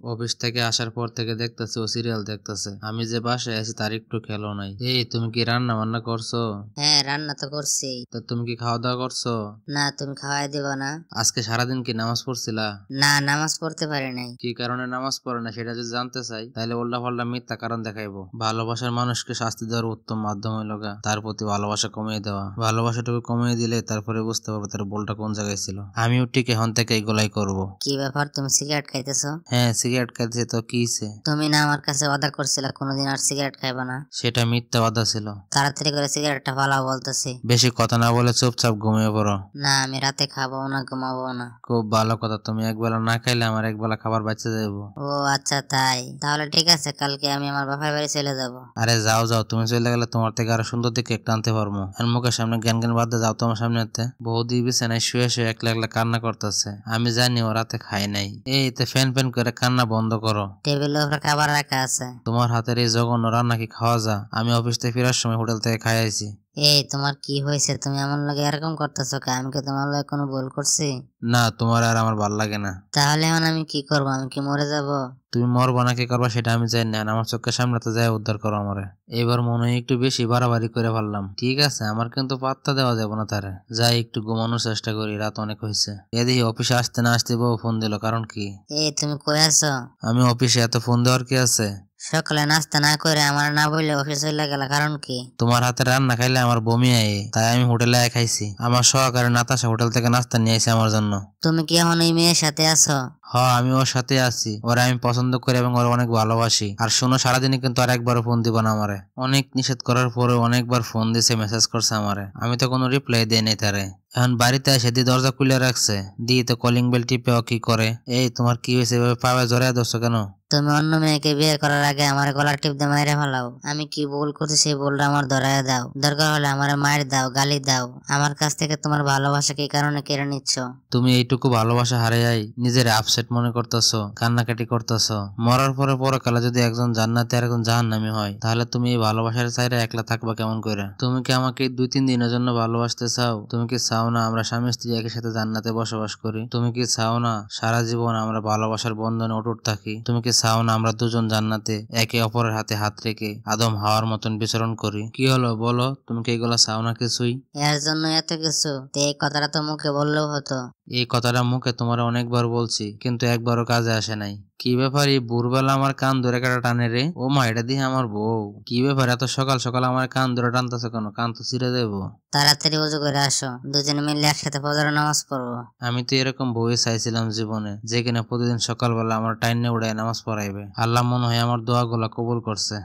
Office থেকে আসার পর থেকে দেখতেছি ও সিরিয়াল দেখতেছে। আমি যে বাসায় আছি তার একটু খেলো নাই। এই তুমি কি রান্না বান্না করছো? হ্যাঁ, রান্না তো করছি। তা তুমি কি খাওয়া দাওয়া করছো? না, তুমি খাওয়াই দিবা না? আজকে সারাদিন কি নামাজ পড়ছিলা? না, নামাজ পড়তে পারি নাই। কি কারণে নামাজ পড়ে না সেটা যদি জানতে চাই তাহলে উল্টা পাল্টা মিথ্যা কারণ দেখাইবো। ভালোবাসার মানুষকে শাস্তি দেওয়ার উত্তম মাধ্যম হইল তার প্রতি ভালোবাসা কমিয়ে দেওয়া। ভালোবাসাটুকু কমিয়ে দিলে তারপরে বুঝতে পারবে তার ভুলটা কোন জায়গায় ছিল। আমিও ঠিক এখন থেকে এগুলাই করবো। কি ব্যাপার, তুমি সিগারেট খাইতেছো? হ্যাঁ, সিগারেট খাইতেছি তো কি হইছে? তুমি না আমার কাছে ওয়াদা করছিলা কোনোদিন আর সিগারেট খাইবা না। সেটা মিথ্যা কথা ছিল। তাড়াতাড়ি করে সিগারেটটা ফালাও বলতেছি। বেশি কথা না বলে চুপচাপ ঘুমিয়ে পড়ো। না, আমি রাতে খাবো না, ঘুমাবো না। খুব ভালো কথা, তুমি একবেলা না খাইলে আমার একবেলা খাবার বাঁচতে যাবো। ও আচ্ছা, তাই তাহলে ঠিক আছে, কালকে আমি আমার বাপের বাড়ি চলে যাব। আরে যাও যাও, তুমি চলে গেলে তোমার থেকে আরো সুন্দর দিকে একটা আনতে পারবো। আর মুখের সামনে জ্ঞান জ্ঞান বাদ দিয়ে যাও তোমার সামনে। বৌদি বিছানায় শুয়ে শুয়ে একলা একলা কান্না করতেছে। আমি জানি ও রাতে খায় নাই। এই তো ফ্যান ফ্যান করে কান্না বন্ধ করো। টেবিলের উপরে খাবার রাখা আছে। তোমার হাতের এই জঘন্য রান্না কি খাওয়া যা? আমি অফিস থেকে ফেরার সময় হোটেল থেকে খাই আইছি। এই তোমার কি হয়েছে? তুমি আমার লাগে এরকম করতেছো কে? আমি কি তোমার লাগে কোনো ভুল করছি? না, তোমার আর আমার ভাল লাগে না। তাহলে এখন আমি কি করবো? আমি কি মরে যাব? তুমি মরবা না কি করবা সেটা আমি জানি না। আমার চোখের সামনে তো যায় উদ্ধার করো আমারে। এবার মনে হয় একটু বেশি বাড়াবাড়ি করে ফেললাম। ঠিক আছে, আমার কিন্তু পাত্তা দেওয়া যাবে না তারে। যাই একটু ঘুমানোর চেষ্টা করি, রাত অনেক হয়েছে। এদিকে অফিসে আসতে না আসতে বউ ফোন দিল, কারণ কি? এই তুমি কই আছো? আমি অফিসে, এত ফোন দেওয়ার কি আছে? সকালে নাস্তা না করে আমার না বললে অফিস চলে গেল, কারণ কি? তোমার হাতে রান্না খাইলে আমার বমি আয়, তাই আমি হোটেলে খাইছি। আমার সহকারী নাতাশা হোটেল থেকে নাস্তা নিয়ে এসে আমার জন্য। তুমি কি এখন এই মেয়ের সাথে আছো? হ্যাঁ, আমি ওর সাথে আছি। ওরা আমি পছন্দ করি এবং ওরা অনেক ভালোবাসি। আর শোনো, সারাদিনে কিন্তু আর একবারও ফোন দিব না আমারে। অনেক নিষেধ করার পরে অনেকবার ফোন দিছে, মেসেজ করছে আমারে। আমি তো কোনো রিপ্লাই দেই নাই তারে। এখন বাড়িতে এসে দি দরজা খুলে রাখছে, দিয়ে তো কলিং বেল টিপে কি করে। এই তোমার কি হয়েছে? এভাবে পাবে জড়ায় ধরছো কেন? তুমি অন্য মেয়েকে বিয়ে করার আগে আমার গলার টিপ দিয়ে মাইরে ফেলাও। আমি কি ভুল করছি সেই ভুলটা আমার ধরায় দাও। দরকার হলে আমার মায়ের দাও, গালি দাও। আমার কাছ থেকে তোমার ভালোবাসা কি কারণে কেড়ে নিচ্ছ? তুমি এইটুকু ভালোবাসা হারাই নিজের আপসেট মনে করতেছো, কান্নাকাটি করতেছো। মরার পরে পরকালে যদি একজন জান্নাতি আর একজন জাহান্নামী হয়, তাহলে তুমি এই ভালোবাসার চাইরে একলা থাকবা কেমন করে? তুমি কি আমাকে 2-3 দিনের জন্য ভালোবাসতে চাও? তুমি কি চাও না আমরা স্বামী স্ত্রী একই সাথে জান্নাতে বসবাস করি? তুমি কি চাও না সারা জীবন আমরা ভালোবাসার বন্ধনে অটুট থাকি? তুমি কি চাও না আমরা দুজন জান্নাতে একে অপরের হাতে হাত রেখে আদম হাওয়ার মতন বিচরণ করি? কি হলো বলো, তুমি কি এগুলা চাও না কিছুই? এর জন্য এত কিছু? তো এই কথাটা তো মুখে বললেও হতো। এই কথাটা মুখে তোমার অনেকবার বলছি, কিন্তু একবারও কাজে আসে নাই। কি ব্যাপার, এই ভোরবেলা আমার কান ধরে কাটা টানে রে? ও মা, এটা দিয়ে আমার বউ। কি ব্যাপার, এত সকাল সকাল আমার কান ধরে টানতেছে কেন? কান তো ছিঁড়ে দেবো। তাড়াতাড়ি উজু করে আসো, দুজনে মিলে একসাথে ফজরের নামাজ পড়বো। আমি তো এরকম বউই চাইছিলাম জীবনে, যে কিনা প্রতিদিন সকালবেলা আমার টাইনে উড়ায় নামাজ পড়াইবে। আল্লাহ মনে হয় আমার দোয়াগুলা কবুল করছে।